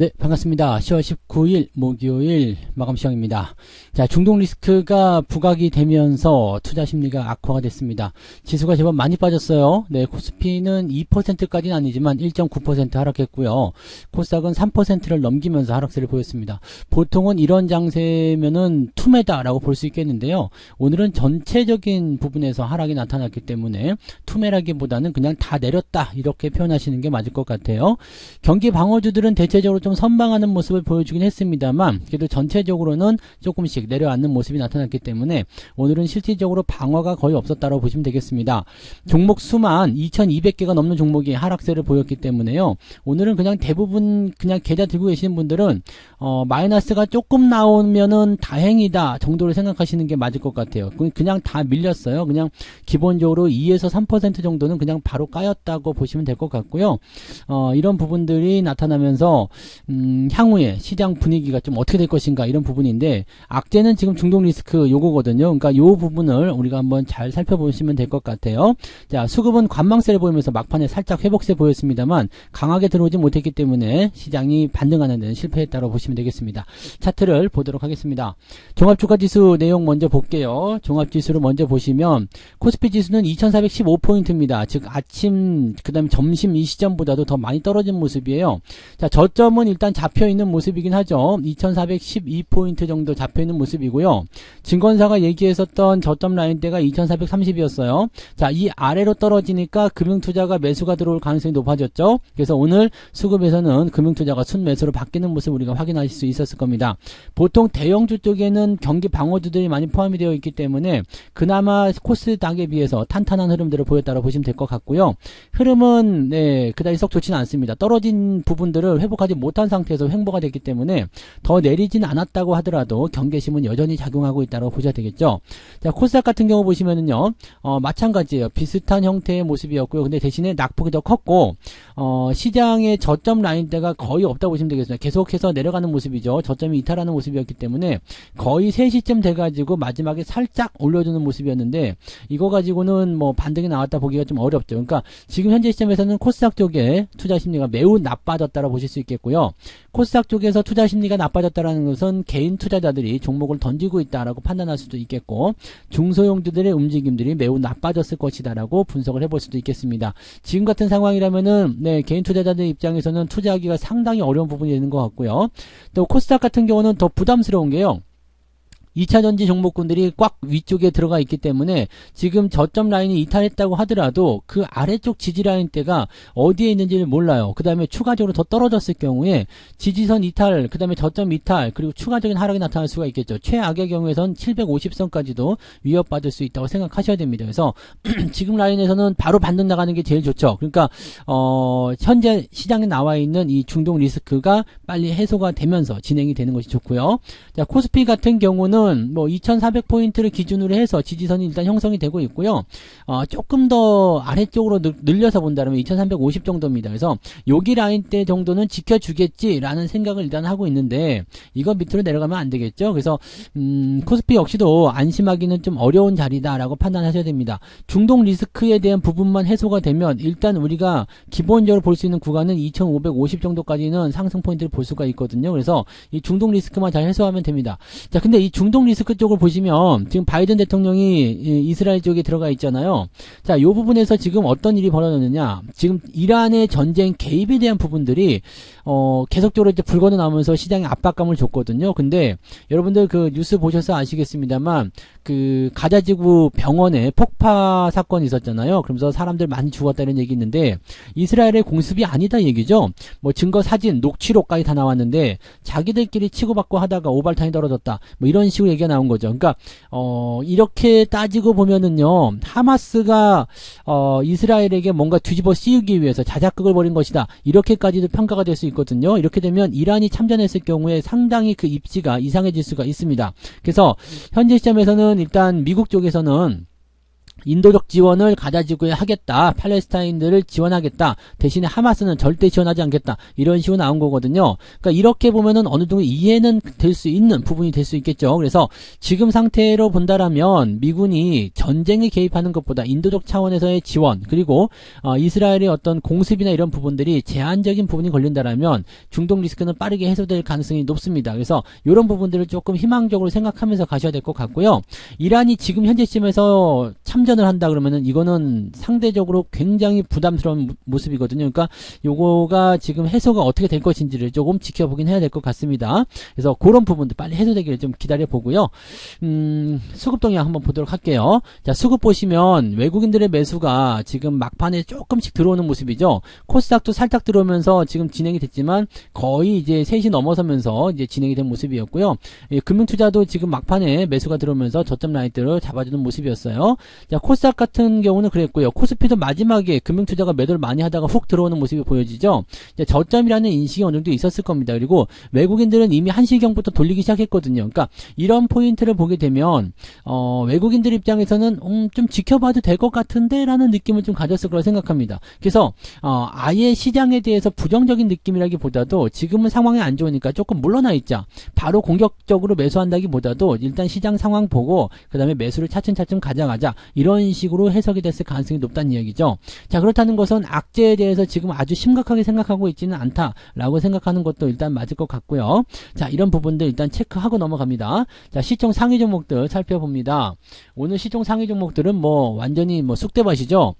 네, 반갑습니다. 10월 19일 목요일 마감 시황입니다. 자, 중동 리스크가 부각이 되면서 투자 심리가 악화가 됐습니다. 지수가 제법 많이 빠졌어요. 네, 코스피는 2%까지는 아니지만 1.9% 하락했고요. 코스닥은 3%를 넘기면서 하락세를 보였습니다. 보통은 이런 장세면은 투매다라고 볼 수 있겠는데요. 오늘은 전체적인 부분에서 하락이 나타났기 때문에 투매라기보다는 그냥 다 내렸다 이렇게 표현하시는 게 맞을 것 같아요. 경기 방어주들은 대체적으로 좀 선방하는 모습을 보여주긴 했습니다만 그래도 전체적으로는 조금씩 내려앉는 모습이 나타났기 때문에 오늘은 실질적으로 방어가 거의 없었다고 보시면 되겠습니다. 종목 수만 2200개가 넘는 종목이 하락세를 보였기 때문에요. 오늘은 그냥 대부분 그냥 계좌 들고 계시는 분들은 마이너스가 조금 나오면은 다행이다 정도로 생각하시는 게 맞을 것 같아요. 그냥 다 밀렸어요. 그냥 기본적으로 2에서 3% 정도는 그냥 바로 까였다고 보시면 될 것 같고요. 이런 부분들이 나타나면서 향후에 시장 분위기가 좀 어떻게 될 것인가 이런 부분인데 악재는 지금 중동 리스크 요거거든요. 그러니까 요 부분을 우리가 한번 잘 살펴보시면 될 것 같아요. 자, 수급은 관망세를 보이면서 막판에 살짝 회복세 보였습니다만 강하게 들어오지 못했기 때문에 시장이 반등하는 데는 실패했다고 보시면 되겠습니다. 차트를 보도록 하겠습니다. 종합주가지수 내용 먼저 볼게요. 종합지수를 먼저 보시면 코스피 지수는 2415포인트입니다. 즉 아침 그 다음에 점심 이 시점보다도 더 많이 떨어진 모습이에요. 자, 저점은 일단 잡혀있는 모습이긴 하죠. 2412포인트 정도 잡혀있는 모습이고요. 증권사가 얘기했었던 저점 라인대가 2430이었어요. 자, 이 아래로 떨어지니까 금융투자가 매수가 들어올 가능성이 높아졌죠. 그래서 오늘 수급에서는 금융투자가 순매수로 바뀌는 모습 우리가 확인하실 수 있었을 겁니다. 보통 대형주 쪽에는 경기 방어주들이 많이 포함이 되어 있기 때문에 그나마 코스닥에 비해서 탄탄한 흐름들을 보였다고 보시면 될 것 같고요. 흐름은 그다지 썩 좋지는 않습니다. 떨어진 부분들을 회복하지 못한 상태에서 횡보가 됐기 때문에 더 내리진 않았다고 하더라도 경계심은 여전히 작용하고 있다고 보셔야 되겠죠. 자, 코스닥 같은 경우 보시면은요, 마찬가지예요. 비슷한 형태의 모습이었고요. 근데 대신에 낙폭이 더 컸고, 시장의 저점 라인대가 거의 없다고 보시면 되겠습니다. 계속해서 내려가는 모습이죠. 저점이 이탈하는 모습이었기 때문에 거의 3시쯤 돼가지고 마지막에 살짝 올려주는 모습이었는데 이거 가지고는 뭐 반등이 나왔다 보기가 좀 어렵죠. 그러니까 지금 현재 시점에서는 코스닥 쪽에 투자 심리가 매우 나빠졌다고 보실 수 있겠고요. 코스닥 쪽에서 투자 심리가 나빠졌다는 것은 개인 투자자들이 종목을 던지고 있다라고 판단할 수도 있겠고 중소형주들의 움직임들이 매우 나빠졌을 것이다라고 분석을 해볼 수도 있겠습니다. 지금 같은 상황이라면은 개인 투자자들 입장에서는 투자하기가 상당히 어려운 부분이 되는 것 같고요. 또 코스닥 같은 경우는 더 부담스러운 게요. 2차전지 종목군들이 꽉 위쪽에 들어가 있기 때문에 지금 저점 라인이 이탈했다고 하더라도 그 아래쪽 지지라인대가 어디에 있는지를 몰라요. 그 다음에 추가적으로 더 떨어졌을 경우에 지지선 이탈, 그 다음에 저점 이탈, 그리고 추가적인 하락이 나타날 수가 있겠죠. 최악의 경우에선 750선까지도 위협받을 수 있다고 생각하셔야 됩니다. 그래서 지금 라인에서는 바로 반등 나가는 게 제일 좋죠. 그러니까 현재 시장에 나와 있는 이 중동 리스크가 빨리 해소가 되면서 진행이 되는 것이 좋고요. 자, 코스피 같은 경우는 뭐 2400포인트를 기준으로 해서 지지선이 일단 형성이 되고 있고요. 조금 더 아래쪽으로 늘려서 본다면 2350 정도입니다. 그래서 여기 라인대 정도는 지켜주겠지라는 생각을 일단 하고 있는데 이거 밑으로 내려가면 안 되겠죠. 그래서 코스피 역시도 안심하기는 좀 어려운 자리다라고 판단하셔야 됩니다. 중동 리스크에 대한 부분만 해소가 되면 일단 우리가 기본적으로 볼 수 있는 구간은 2550 정도까지는 상승 포인트를 볼 수가 있거든요. 그래서 이 중동 리스크만 잘 해소하면 됩니다. 자, 근데 이 중동 리스크 쪽을 보시면 지금 바이든 대통령이 이스라엘 쪽에 들어가 있잖아요. 자, 이 부분에서 지금 어떤 일이 벌어졌느냐. 지금 이란의 전쟁 개입에 대한 부분들이 계속적으로 이제 불거져 나오면서 시장에 압박감을 줬거든요. 근데 여러분들 그 뉴스 보셔서 아시겠습니다만 그 가자지구 병원에 폭파 사건이 있었잖아요. 그러면서 사람들 많이 죽었다는 얘기 있는데 이스라엘의 공습이 아니다 얘기죠. 뭐 증거 사진, 녹취록까지 다 나왔는데 자기들끼리 치고받고 하다가 오발탄이 떨어졌다. 뭐 이런 식으로 얘기가 나온 거죠. 그러니까 이렇게 따지고 보면은요. 하마스가 이스라엘에게 뭔가 뒤집어 씌우기 위해서 자작극을 벌인 것이다. 이렇게까지도 평가가 될 수 있거든요. 이렇게 되면 이란이 참전했을 경우에 상당히 그 입지가 이상해질 수가 있습니다. 그래서 현재 시점에서는 일단 미국 쪽에서는 인도적 지원을 가자지구에 하겠다. 팔레스타인들을 지원하겠다. 대신에 하마스는 절대 지원하지 않겠다. 이런 식으로 나온 거거든요. 그러니까 이렇게 보면은 어느 정도 이해는 될 수 있는 부분이 될 수 있겠죠. 그래서 지금 상태로 본다라면 미군이 전쟁에 개입하는 것보다 인도적 차원에서의 지원 그리고 이스라엘의 어떤 공습이나 이런 부분들이 제한적인 부분이 걸린다라면 중동 리스크는 빠르게 해소될 가능성이 높습니다. 그래서 이런 부분들을 조금 희망적으로 생각하면서 가셔야 될 것 같고요. 이란이 지금 현재 시점에서 참전을 한다 그러면은 이거는 상대적으로 굉장히 부담스러운 모습이거든요. 그러니까 요거가 지금 해소가 어떻게 될 것인지를 조금 지켜보긴 해야 될 것 같습니다. 그래서 그런 부분들 빨리 해소되기를 좀 기다려 보고요. 수급 동향 한번 보도록 할게요. 자, 수급 보시면 외국인들의 매수가 지금 막판에 조금씩 들어오는 모습이죠. 코스닥도 살짝 들어오면서 지금 진행이 됐지만 거의 이제 3시 넘어서면서 이제 진행이 된 모습이었고요. 금융투자도 지금 막판에 매수가 들어오면서 저점 라인들을 잡아주는 모습이었어요. 자, 코스닥 같은 경우는 그랬고요. 코스피도 마지막에 금융투자가 매도를 많이 하다가 훅 들어오는 모습이 보여지죠. 이제 저점이라는 인식이 어느 정도 있었을 겁니다. 그리고 외국인들은 이미 1시경부터 돌리기 시작했거든요. 그러니까 이런 포인트를 보게 되면 외국인들 입장에서는 좀 지켜봐도 될 것 같은데 라는 느낌을 좀 가졌을 거라 생각합니다. 그래서 아예 시장에 대해서 부정적인 느낌이라기보다도 지금은 상황이 안 좋으니까 조금 물러나 있자. 바로 공격적으로 매수한다기보다도 일단 시장 상황 보고 그 다음에 매수를 차츰차츰 가져가자. 이런 식으로 해석이 됐을 가능성이 높다는 이야기죠. 자, 그렇다는 것은 악재에 대해서 지금 아주 심각하게 생각하고 있지는 않다라고 생각하는 것도 일단 맞을 것 같고요. 자, 이런 부분들 일단 체크하고 넘어갑니다. 자, 시총 상위 종목들 살펴봅니다. 오늘 시총 상위 종목들은 뭐 완전히 뭐 쑥대밭이죠.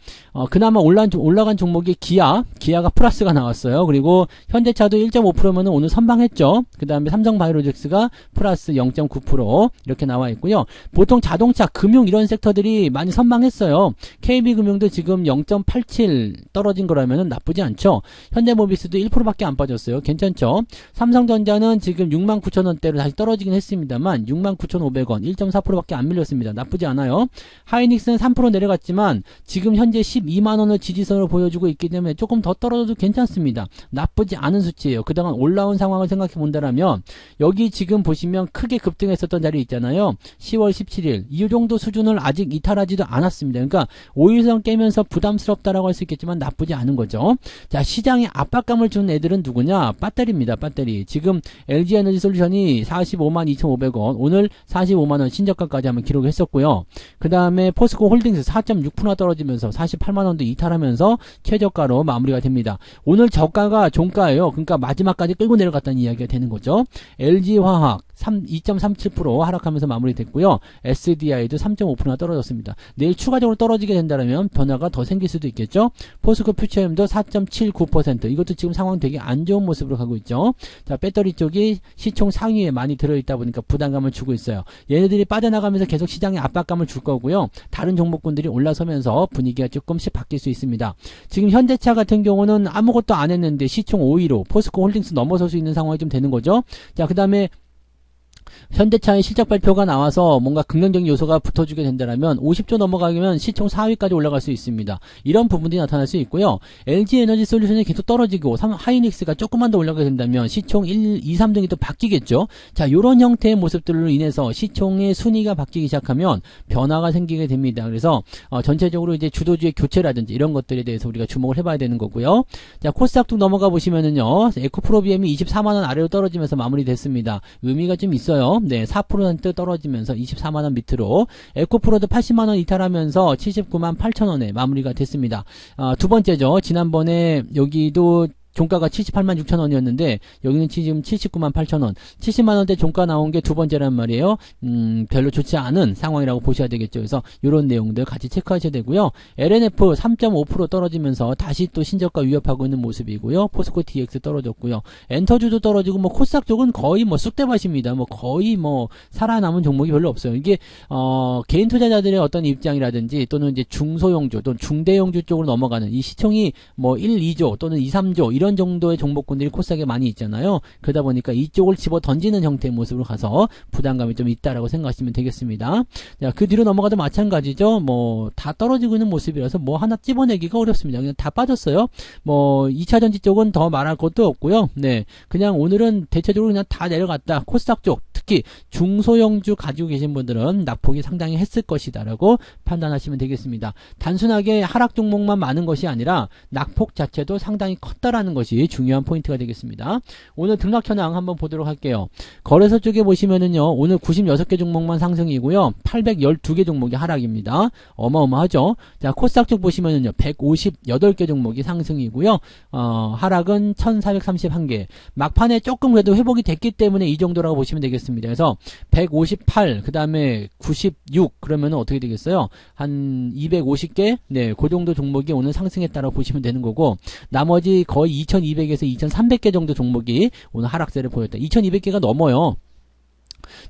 그나마 올라간 종목이 기아가 플러스가 나왔어요. 그리고 현대차도 1.5%면 오늘 선방했죠. 그 다음에 삼성바이오로직스가 플러스 0.9% 이렇게 나와 있고요. 보통 자동차, 금융 이런 섹터들이 많이 선방했어요. KB금융도 지금 0.87 떨어진 거라면 나쁘지 않죠. 현대모비스도 1%밖에 안 빠졌어요. 괜찮죠. 삼성전자는 지금 69,000원대로 다시 떨어지긴 했습니다만 69,500원 1.4%밖에 안 밀렸습니다. 나쁘지 않아요. 하이닉스는 3% 내려갔지만 지금 현재 12만원을 지지선으로 보여주고 있기 때문에 조금 더 떨어져도 괜찮습니다. 나쁘지 않은 수치예요. 그동안 올라온 상황을 생각해 본다면 여기 지금 보시면 크게 급등했었던 자리 있잖아요. 10월 17일 이 정도 수준을 아직 이탈하지도 않았습니다. 그러니까 5일선 깨면서 부담스럽다라고 할 수 있겠지만 나쁘지 않은 거죠. 자, 시장에 압박감을 준 애들은 누구냐? 배터리입니다. 배터리. 지금 LG에너지솔루션이 452,500원 오늘 45만원 신저가까지 한번 기록했었고요. 그 다음에 포스코홀딩스 4.6% 떨어지면서 48만원도 이탈하면서 최저가로 마무리가 됩니다. 오늘 저가가 종가예요. 그러니까 마지막까지 끌고 내려갔다는 이야기가 되는 거죠. LG화학 2.37% 하락하면서 마무리됐고요. SDI도 3.5% 떨어졌습니다. 내일 추가적으로 떨어지게 된다면 변화가 더 생길 수도 있겠죠. 포스코 퓨처엠도 4.79% 이것도 지금 상황 되게 안 좋은 모습으로 가고 있죠. 자, 배터리 쪽이 시총 상위에 많이 들어있다 보니까 부담감을 주고 있어요. 얘네들이 빠져나가면서 계속 시장에 압박감을 줄 거고요. 다른 종목군들이 올라서면서 분위기가 조금씩 바뀔 수 있습니다. 지금 현대차 같은 경우는 아무것도 안 했는데 시총 5위로 포스코 홀딩스 넘어설 수 있는 상황이 좀 되는 거죠. 자, 그 다음에 현대차의 실적 발표가 나와서 뭔가 긍정적인 요소가 붙어주게 된다면 50조 넘어가면 시총 4위까지 올라갈 수 있습니다. 이런 부분들이 나타날 수 있고요. LG에너지솔루션이 계속 떨어지고 하이닉스가 조금만 더 올라가게 된다면 시총 1, 2, 3등이 또 바뀌겠죠. 자, 이런 형태의 모습들로 인해서 시총의 순위가 바뀌기 시작하면 변화가 생기게 됩니다. 그래서 전체적으로 이제 주도주의 교체라든지 이런 것들에 대해서 우리가 주목을 해봐야 되는 거고요. 자, 코스닥도 넘어가 보시면은요. 에코프로비엠이 24만원 아래로 떨어지면서 마무리됐습니다. 의미가 좀 있어요. 네, 4% 떨어지면서 24만원 밑으로 에코프로도 80만원 이탈하면서 79만 8천원에 마무리가 됐습니다. 두 번째죠. 지난번에 여기도 종가가 78만 6천원이었는데 여기는 지금 79만 8천원 70만원대 종가 나온 게 두 번째란 말이에요. 별로 좋지 않은 상황이라고 보셔야 되겠죠. 그래서 이런 내용들 같이 체크하셔야 되고요. LNF 3.5% 떨어지면서 다시 또 신저가 위협하고 있는 모습이고요. 포스코 DX 떨어졌고요. 엔터주도 떨어지고 뭐 코스닥 쪽은 거의 뭐 쑥대밭입니다. 뭐 거의 뭐 살아남은 종목이 별로 없어요. 이게 개인 투자자들의 어떤 입장이라든지 또는 이제 중소형주 또는 중대형주 쪽으로 넘어가는 이 시총이 뭐 1, 2조 또는 2, 3조 이런 정도의 종목군들이 코스닥에 많이 있잖아요. 그러다 보니까 이쪽을 집어 던지는 형태의 모습으로 가서 부담감이 좀 있다라고 생각하시면 되겠습니다. 자, 그 뒤로 넘어가도 마찬가지죠. 뭐 다 떨어지고 있는 모습이라서 뭐 하나 찝어내기가 어렵습니다. 그냥 다 빠졌어요. 뭐 2차전지 쪽은 더 말할 것도 없고요. 네, 그냥 오늘은 대체적으로 그냥 다 내려갔다. 코스닥 쪽 특히 중소형주 가지고 계신 분들은 낙폭이 상당히 했을 것이다라고 판단하시면 되겠습니다. 단순하게 하락 종목만 많은 것이 아니라 낙폭 자체도 상당히 컸다라는 것이 중요한 포인트가 되겠습니다. 오늘 등락 현황 한번 보도록 할게요. 거래소 쪽에 보시면은요, 오늘 96개 종목만 상승이고요, 812개 종목이 하락입니다. 어마어마하죠. 자, 코스닥 쪽 보시면은요, 158개 종목이 상승이고요, 하락은 1431개. 막판에 조금 그래도 회복이 됐기 때문에 이 정도라고 보시면 되겠습니다. 그래서 158, 그 다음에 96, 그러면 어떻게 되겠어요? 한 250개? 네, 그 정도 종목이 오늘 상승했다고 보시면 되는 거고, 나머지 거의 2200에서 2300개 정도 종목이 오늘 하락세를 보였다. 2200개가 넘어요.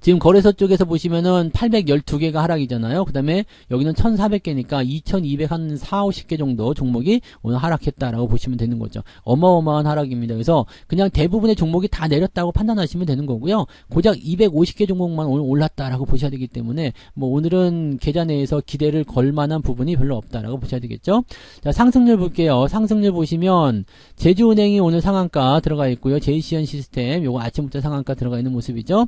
지금 거래소 쪽에서 보시면은 812개가 하락이잖아요. 그 다음에 여기는 1400개니까 2200 한 4, 50개 정도 종목이 오늘 하락했다라고 보시면 되는 거죠. 어마어마한 하락입니다. 그래서 그냥 대부분의 종목이 다 내렸다고 판단하시면 되는 거고요. 고작 250개 종목만 오늘 올랐다라고 보셔야 되기 때문에 뭐 오늘은 계좌 내에서 기대를 걸 만한 부분이 별로 없다라고 보셔야 되겠죠. 자, 상승률 볼게요. 상승률 보시면 제주은행이 오늘 상한가 들어가 있고요. JCN 시스템 요거 아침부터 상한가 들어가 있는 모습이죠.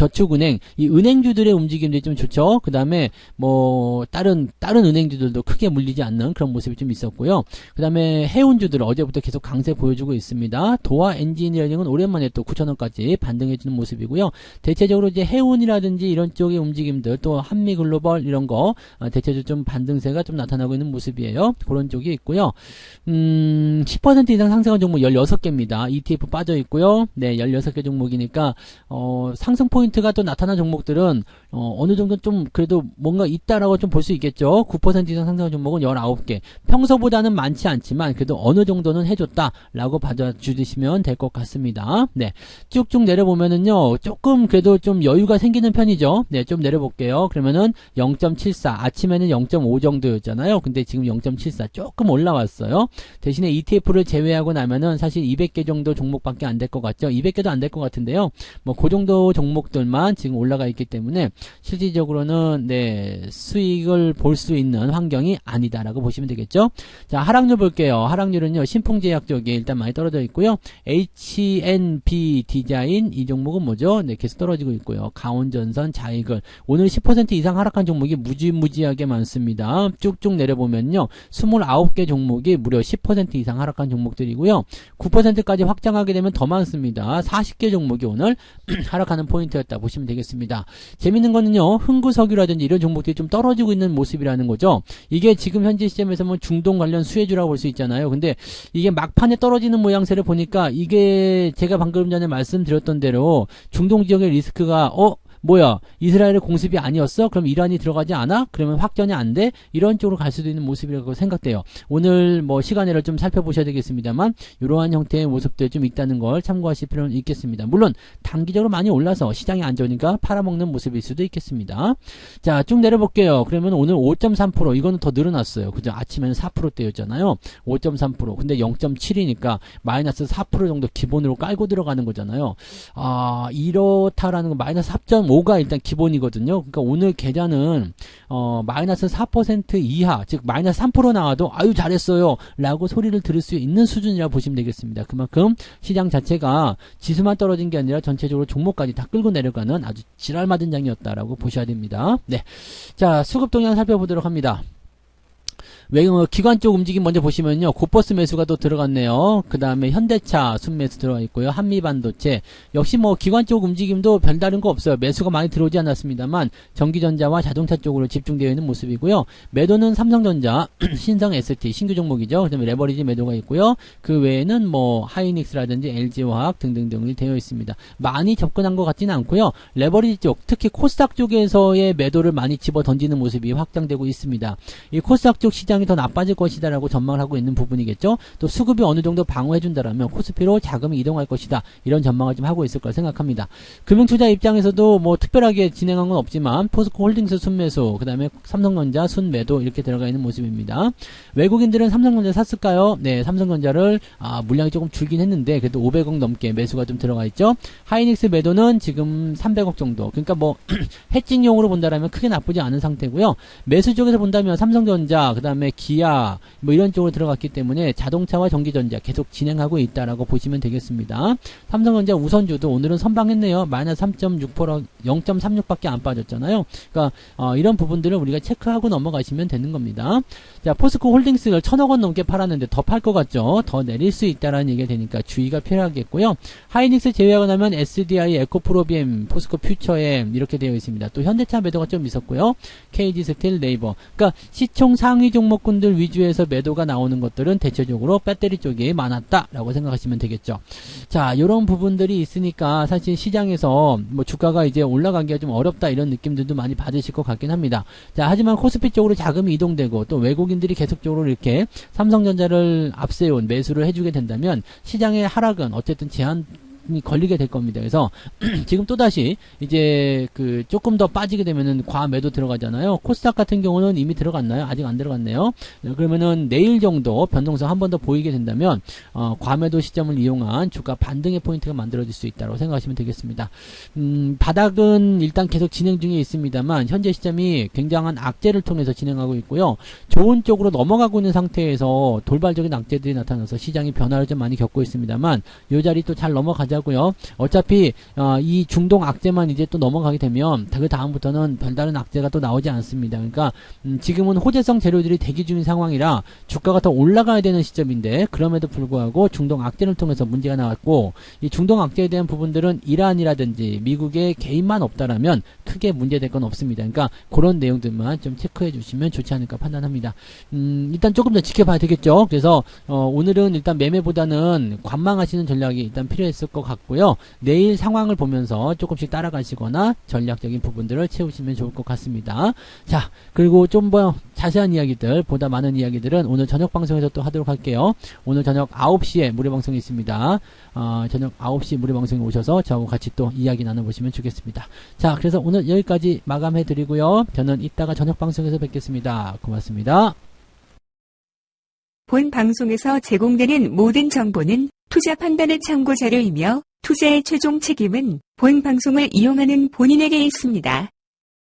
저축은행, 이 은행주들의 움직임들이 좀 좋죠. 그 다음에 뭐 다른 은행주들도 크게 물리지 않는 그런 모습이 좀 있었고요. 그 다음에 해운주들 어제부터 계속 강세 보여주고 있습니다. 도화 엔지니어링은 오랜만에 또 9,000원까지 반등해주는 모습이고요. 대체적으로 이제 해운이라든지 이런 쪽의 움직임들, 또 한미글로벌 이런 거 대체적으로 좀 반등세가 좀 나타나고 있는 모습이에요. 그런 쪽이 있고요. 10% 이상 상승한 종목 16개입니다. ETF 빠져 있고요. 네, 16개 종목이니까 상승 포인트가 또 나타난 종목들은 어느 정도 좀 그래도 뭔가 있다라고 좀 볼 수 있겠죠. 9% 이상 상승한 종목은 19개. 평소보다는 많지 않지만 그래도 어느 정도는 해줬다라고 받아주시면 될 것 같습니다. 네, 쭉쭉 내려보면은요, 조금 그래도 좀 여유가 생기는 편이죠. 네, 좀 내려볼게요. 그러면은 0.74, 아침에는 0.5 정도였잖아요. 근데 지금 0.74 조금 올라왔어요. 대신에 ETF를 제외하고 나면은 사실 200개 정도 종목밖에 안 될 것 같죠. 200개도 안 될 것 같은데요. 뭐 그 정도 종목들만 지금 올라가 있기 때문에 실질적으로는 네, 수익을 볼 수 있는 환경이 아니다라고 보시면 되겠죠. 자, 하락률 볼게요. 하락률은요, 신풍제약 쪽이 일단 많이 떨어져 있고요. HNB 디자인 이 종목은 뭐죠? 네, 계속 떨어지고 있고요. 강원전선, 자이글 오늘 10% 이상 하락한 종목이 무지무지하게 많습니다. 쭉쭉 내려보면요, 29개 종목이 무려 10% 이상 하락한 종목들이고요. 9%까지 확장하게 되면 더 많습니다. 40개 종목이 오늘 하락하는 포인트였다 보시면 되겠습니다. 재밌는 거는요, 흥구석유라든지 이런 종목들이 좀 떨어지고 있는 모습이라는 거죠. 이게 지금 현재 시점에서 뭐 중동 관련 수혜주라고 볼 수 있잖아요. 근데 이게 막판에 떨어지는 모양새를 보니까 이게 제가 방금 전에 말씀드렸던 대로 중동 지역의 리스크가 뭐야, 이스라엘의 공습이 아니었어? 그럼 이란이 들어가지 않아? 그러면 확전이 안 돼? 이런 쪽으로 갈 수도 있는 모습이라고 생각돼요. 오늘 뭐 시간을 좀 살펴보셔야 되겠습니다만 이러한 형태의 모습들이 좀 있다는 걸 참고하실 필요는 있겠습니다. 물론 단기적으로 많이 올라서 시장이 안 좋으니까 팔아먹는 모습일 수도 있겠습니다. 자, 쭉 내려볼게요. 그러면 오늘 5.3%, 이거는 더 늘어났어요. 그죠? 아침에는 4%대였잖아요. 5.3%. 근데 0.7이니까 마이너스 4% 정도 기본으로 깔고 들어가는 거잖아요. 이렇다라는 거 마이너스 4.5가 일단 기본이거든요. 그러니까 오늘 계좌는 마이너스 4% 이하, 즉 마이너스 3% 나와도 아유 잘했어요 라고 소리를 들을 수 있는 수준이라고 보시면 되겠습니다. 그만큼 시장 자체가 지수만 떨어진 게 아니라 전체적으로 종목까지 다 끌고 내려가는 아주 지랄맞은 장이었다라고 보셔야 됩니다. 네, 자, 수급 동향 살펴보도록 합니다. 기관 쪽 움직임 먼저 보시면요, 고버스 매수가 또 들어갔네요. 그 다음에 현대차 순매수 들어가 있고요. 한미반도체 역시 뭐 기관 쪽 움직임도 별다른 거 없어요. 매수가 많이 들어오지 않았습니다만 전기전자와 자동차 쪽으로 집중되어 있는 모습이고요. 매도는 삼성전자, 신성 ST 신규 종목이죠. 그 다음에 레버리지 매도가 있고요. 그 외에는 뭐 하이닉스라든지 LG화학 등등등이 되어 있습니다. 많이 접근한 것 같지는 않고요. 레버리지 쪽, 특히 코스닥 쪽에서의 매도를 많이 집어 던지는 모습이 확장되고 있습니다. 이 코스닥 쪽 시장 시장이 더 나빠질 것이다라고 전망을 하고 있는 부분이겠죠. 또 수급이 어느 정도 방어해준다라면 코스피로 자금이 이동할 것이다. 이런 전망을 좀 하고 있을 거라 생각합니다. 금융투자 입장에서도 뭐 특별하게 진행한 건 없지만 포스코 홀딩스 순매수, 그 다음에 삼성전자 순매도 이렇게 들어가 있는 모습입니다. 외국인들은 삼성전자 샀을까요? 네, 삼성전자를 물량이 조금 줄긴 했는데 그래도 500억 넘게 매수가 좀 들어가 있죠. 하이닉스 매도는 지금 300억 정도. 그러니까 뭐 해칭용으로 본다라면 크게 나쁘지 않은 상태고요. 매수 쪽에서 본다면 삼성전자, 그 다음에 기아 뭐 이런 쪽으로 들어갔기 때문에 자동차와 전기전자 계속 진행하고 있다라고 보시면 되겠습니다. 삼성전자 우선주도 오늘은 선방했네요. 마이너스 3.6%, 0.36밖에 안 빠졌잖아요. 그러니까 이런 부분들을 우리가 체크하고 넘어가시면 되는 겁니다. 자, 포스코 홀딩스를 1,000억 원 넘게 팔았는데 더 팔 것 같죠? 더 내릴 수 있다라는 얘기가 되니까 주의가 필요하겠고요. 하이닉스 제외하고 나면 SDI, 에코프로비엠, 포스코 퓨처엠 이렇게 되어 있습니다. 또 현대차 매도가 좀 있었고요. KG 스틸, 네이버. 그러니까 시총 상위 종목군들 위주에서 매도가 나오는 것들은 대체적으로 배터리 쪽이 많았다라고 생각하시면 되겠죠. 자, 이런 부분들이 있으니까 사실 시장에서 뭐 주가가 이제 올라가기가 좀 어렵다 이런 느낌들도 많이 받으실 것 같긴 합니다. 자, 하지만 코스피 쪽으로 자금이 이동되고 또 외국인들이 계속적으로 이렇게 삼성전자를 앞세운 매수를 해주게 된다면 시장의 하락은 어쨌든 제한이 걸리게 될 겁니다. 그래서 지금 또다시 이제 그 조금 더 빠지게 되면은 과매도 들어가잖아요. 코스닥 같은 경우는 이미 들어갔나요? 아직 안 들어갔네요. 그러면은 내일 정도 변동성 한 번 더 보이게 된다면 과매도 시점을 이용한 주가 반등의 포인트가 만들어질 수 있다고 생각하시면 되겠습니다. 바닥은 일단 계속 진행 중에 있습니다만 현재 시점이 굉장한 악재를 통해서 진행하고 있고요. 좋은 쪽으로 넘어가고 있는 상태에서 돌발적인 악재들이 나타나서 시장이 변화를 좀 많이 겪고 있습니다만 이 자리 또 잘 넘어가자고요. 어차피 이 중동 악재만 이제 또 넘어가게 되면 그 다음부터는 별다른 악재가 또 나오지 않습니다. 그러니까 지금은 호재성 재료들이 대기 중인 상황이라 주가가 더 올라가야 되는 시점인데 그럼에도 불구하고 중동 악재를 통해서 문제가 나왔고 이 중동 악재에 대한 부분들은 이란이라든지 미국의 개입만 없다라면 크게 문제될 건 없습니다. 그러니까 그런 내용들만 좀 체크해 주시면 좋지 않을까 판단합니다. 일단 조금 더 지켜봐야 되겠죠. 그래서 오늘은 일단 매매보다는 관망하시는 전략이 일단 필요했을 것 같고요. 내일 상황을 보면서 조금씩 따라가시거나 전략적인 부분들을 채우시면 좋을 것 같습니다. 자, 그리고 좀 더 자세한 이야기들, 보다 많은 이야기들은 오늘 저녁 방송에서 또 하도록 할게요. 오늘 저녁 9시에 무료 방송이 있습니다. 저녁 9시 무료 방송에 오셔서 저하고 같이 또 이야기 나눠보시면 좋겠습니다. 자, 그래서 오늘 여기까지 마감해드리고요. 저는 이따가 저녁 방송에서 뵙겠습니다. 고맙습니다. 본 방송에서 제공되는 모든 정보는 투자 판단의 참고 자료이며 투자의 최종 책임은 본 방송을 이용하는 본인에게 있습니다.